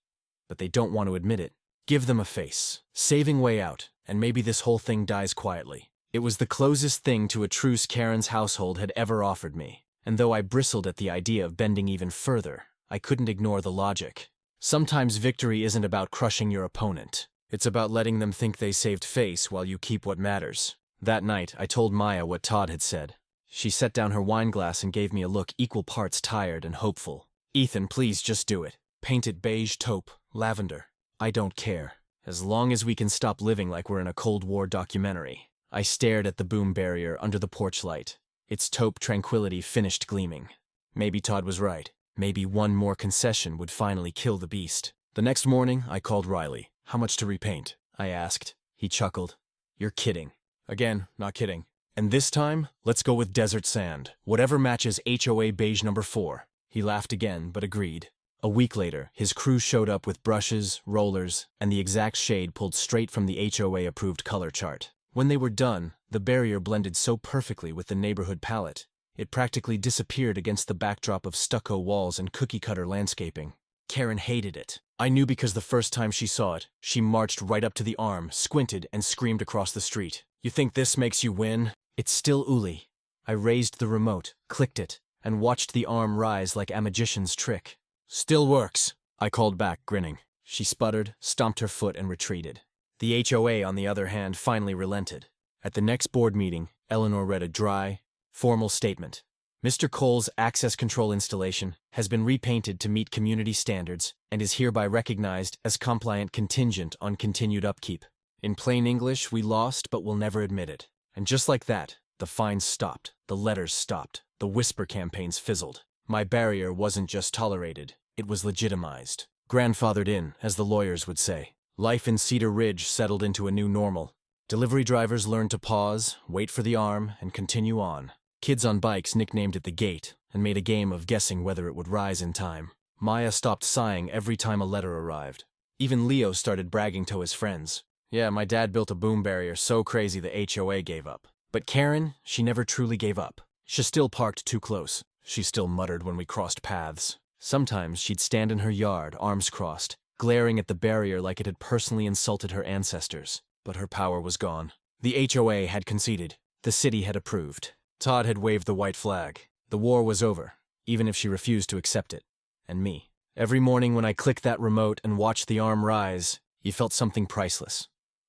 Speaker 1: But they don't want to admit it. Give them a face. Saving way out, and maybe this whole thing dies quietly." It was the closest thing to a truce Karen's household had ever offered me, and though I bristled at the idea of bending even further, I couldn't ignore the logic. Sometimes victory isn't about crushing your opponent. It's about letting them think they saved face while you keep what matters. That night, I told Maya what Todd had said. She set down her wine glass and gave me a look equal parts tired and hopeful. "Ethan, please just do it. Paint it beige, taupe, lavender. I don't care. As long as we can stop living like we're in a Cold War documentary." I stared at the boom barrier under the porch light. Its taupe tranquility finished gleaming. Maybe Todd was right. Maybe one more concession would finally kill the beast. The next morning, I called Riley. "How much to repaint?" I asked. He chuckled. "You're kidding." Again, not kidding. "And this time, let's go with desert sand. Whatever matches HOA beige number 4. He laughed again, but agreed. A week later, his crew showed up with brushes, rollers, and the exact shade pulled straight from the HOA-approved color chart. When they were done, the barrier blended so perfectly with the neighborhood palette, it practically disappeared against the backdrop of stucco walls and cookie-cutter landscaping. Karen hated it. I knew because the first time she saw it, she marched right up to the arm, squinted, and screamed across the street. "You think this makes you win? It's still Uli." I raised the remote, clicked it, and watched the arm rise like a magician's trick. "Still works," I called back, grinning. She sputtered, stomped her foot, and retreated. The HOA, on the other hand, finally relented. At the next board meeting, Eleanor read a dry, formal statement. "Mr. Cole's access control installation has been repainted to meet community standards and is hereby recognized as compliant contingent on continued upkeep. In plain English, we lost but will never admit it." And just like that, the fines stopped, the letters stopped, the whisper campaigns fizzled. My barrier wasn't just tolerated, it was legitimized. Grandfathered in, as the lawyers would say. Life in Cedar Ridge settled into a new normal. Delivery drivers learned to pause, wait for the arm, and continue on. Kids on bikes nicknamed it the gate, and made a game of guessing whether it would rise in time. Maya stopped sighing every time a letter arrived. Even Leo started bragging to his friends. "Yeah, my dad built a boom barrier so crazy the HOA gave up." But Karen, she never truly gave up. She still parked too close. She still muttered when we crossed paths. Sometimes she'd stand in her yard, arms crossed, glaring at the barrier like it had personally insulted her ancestors. But her power was gone. The HOA had conceded. The city had approved. Todd had waved the white flag. The war was over, even if she refused to accept it. and me. Every morning when I clicked that remote and watched the arm rise, you felt something priceless.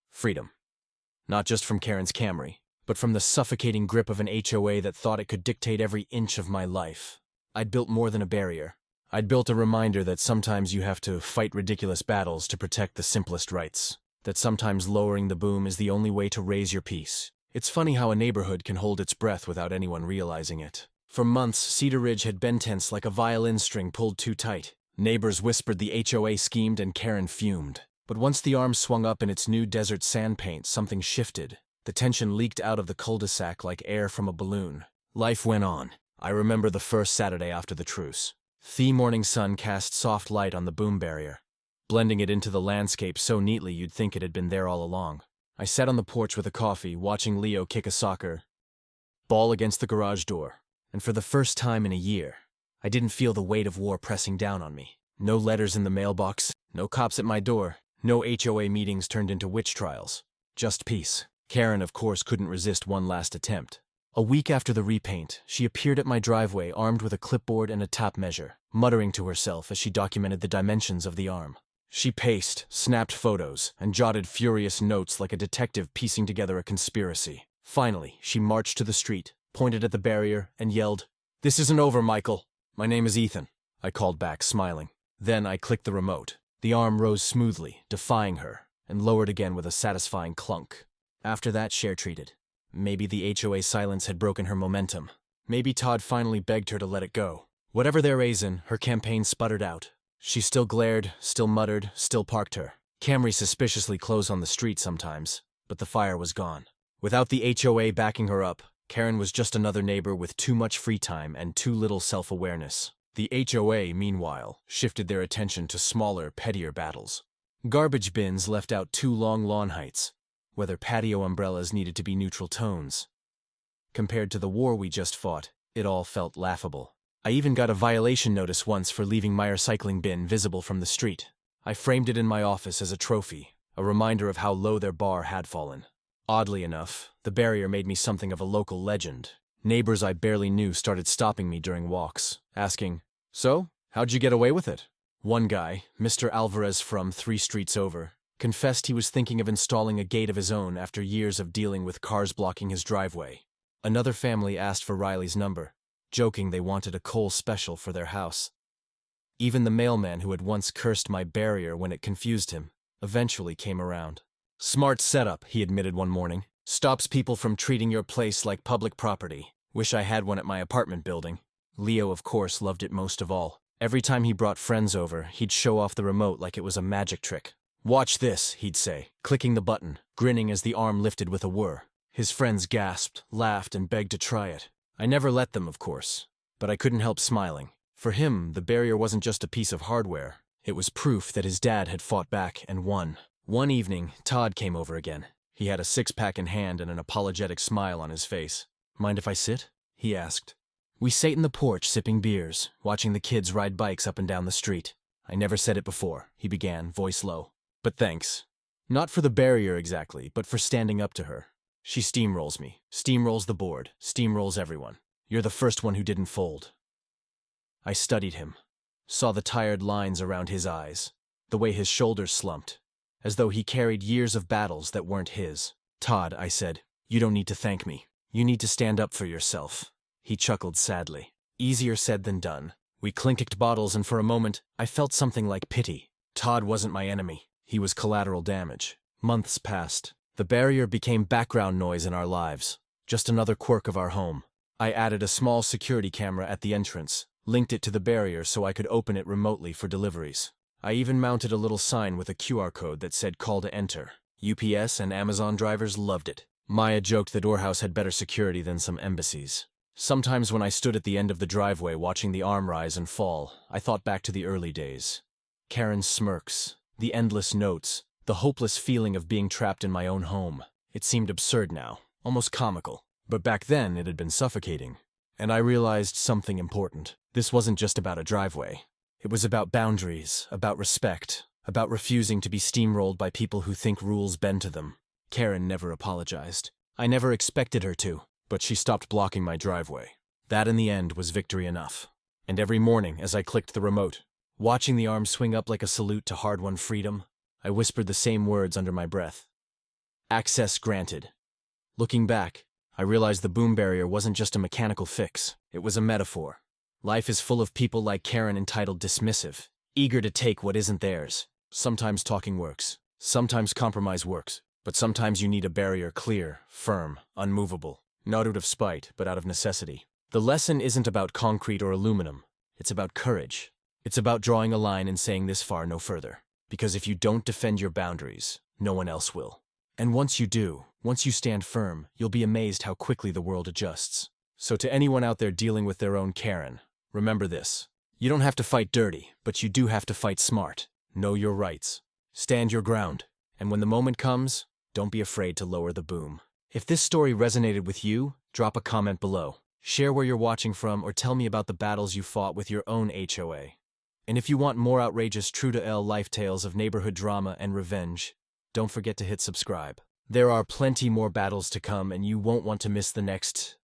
Speaker 1: Freedom. Not just from Karen's Camry, but from the suffocating grip of an HOA that thought it could dictate every inch of my life. I'd built more than a barrier. I'd built a reminder that sometimes you have to fight ridiculous battles to protect the simplest rights. That sometimes lowering the boom is the only way to raise your peace. It's funny how a neighborhood can hold its breath without anyone realizing it. For months, Cedar Ridge had been tense like a violin string pulled too tight. Neighbors whispered the HOA schemed and Karen fumed. But once the arm swung up in its new desert sand paint, something shifted. The tension leaked out of the cul-de-sac like air from a balloon. Life went on. I remember the first Saturday after the truce. The morning sun cast soft light on the boom barrier, blending it into the landscape so neatly you'd think it had been there all along. I sat on the porch with a coffee, watching Leo kick a soccer ball against the garage door. And for the first time in a year, I didn't feel the weight of war pressing down on me. No letters in the mailbox, no cops at my door, no HOA meetings turned into witch trials. Just peace. Karen, of course, couldn't resist one last attempt. A week after the repaint, she appeared at my driveway armed with a clipboard and a tape measure, muttering to herself as she documented the dimensions of the arm. She paced, snapped photos, and jotted furious notes like a detective piecing together a conspiracy. Finally, she marched to the street, pointed at the barrier, and yelled, "This isn't over, Michael. My name is Ethan." I called back, smiling. Then I clicked the remote. The arm rose smoothly, defying her, and lowered again with a satisfying clunk. After that, Cher treated. Maybe the HOA silence had broken her momentum. Maybe Todd finally begged her to let it go. Whatever their reason, her campaign sputtered out. She still glared, still muttered, still parked her. Camry suspiciously closed on the street sometimes, but the fire was gone. Without the HOA backing her up, Karen was just another neighbor with too much free time and too little self-awareness. The HOA, meanwhile, shifted their attention to smaller, pettier battles. Garbage bins left out too long lawn heights, whether patio umbrellas needed to be neutral tones. Compared to the war we just fought, it all felt laughable. I even got a violation notice once for leaving my recycling bin visible from the street. I framed it in my office as a trophy, a reminder of how low their bar had fallen. Oddly enough, the barrier made me something of a local legend. Neighbors I barely knew started stopping me during walks, asking, "So, how'd you get away with it?" One guy, Mr. Alvarez from 3 streets over, confessed he was thinking of installing a gate of his own after years of dealing with cars blocking his driveway. Another family asked for Riley's number, joking they wanted a coal special for their house. Even the mailman who had once cursed my barrier when it confused him, eventually came around. "Smart setup," he admitted one morning. "Stops people from treating your place like public property. Wish I had one at my apartment building." Leo, of course, loved it most of all. Every time he brought friends over, he'd show off the remote like it was a magic trick. "Watch this," he'd say, clicking the button, grinning as the arm lifted with a whir. His friends gasped, laughed, and begged to try it. I never let them, of course, but I couldn't help smiling. For him, the barrier wasn't just a piece of hardware. It was proof that his dad had fought back and won. One evening, Todd came over again. He had a 6-pack in hand and an apologetic smile on his face. "Mind if I sit?" he asked. We sat in the porch sipping beers, watching the kids ride bikes up and down the street. "I never said it before," he began, voice low. "But thanks. Not for the barrier exactly, but for standing up to her. She steamrolls me, steamrolls the board, steamrolls everyone. You're the first one who didn't fold." I studied him, saw the tired lines around his eyes, the way his shoulders slumped, as though he carried years of battles that weren't his. "Todd," I said, "you don't need to thank me. You need to stand up for yourself." He chuckled sadly. Easier said than done. We clinked bottles, and for a moment, I felt something like pity. Todd wasn't my enemy. He was collateral damage. Months passed. The barrier became background noise in our lives, just another quirk of our home. I added a small security camera at the entrance, linked it to the barrier so I could open it remotely for deliveries. I even mounted a little sign with a QR code that said "Call to Enter." UPS and Amazon drivers loved it. Maya joked the doorhouse had better security than some embassies. Sometimes when I stood at the end of the driveway watching the arm rise and fall, I thought back to the early days. Karen's smirks, the endless notes, the hopeless feeling of being trapped in my own home. It seemed absurd now, almost comical. But back then it had been suffocating. And I realized something important. This wasn't just about a driveway. It was about boundaries, about respect, about refusing to be steamrolled by people who think rules bend to them. Karen never apologized. I never expected her to, but she stopped blocking my driveway. That in the end was victory enough. And every morning as I clicked the remote, Watching the arm swing up like a salute to hard-won freedom, I whispered the same words under my breath. Access granted. Looking back, I realized the boom barrier wasn't just a mechanical fix, it was a metaphor. Life is full of people like Karen entitled dismissive, eager to take what isn't theirs. Sometimes talking works, sometimes compromise works, but sometimes you need a barrier clear, firm, unmovable. Not out of spite, but out of necessity. The lesson isn't about concrete or aluminum, it's about courage. It's about drawing a line and saying this far, no further. Because if you don't defend your boundaries, no one else will. And once you do, once you stand firm, you'll be amazed how quickly the world adjusts. So to anyone out there dealing with their own Karen, remember this. You don't have to fight dirty, but you do have to fight smart. Know your rights. Stand your ground. And when the moment comes, don't be afraid to lower the boom. If this story resonated with you, drop a comment below. Share where you're watching from or tell me about the battles you fought with your own HOA. And if you want more outrageous true-to-L life tales of neighborhood drama and revenge, don't forget to hit subscribe. There are plenty more battles to come and you won't want to miss the next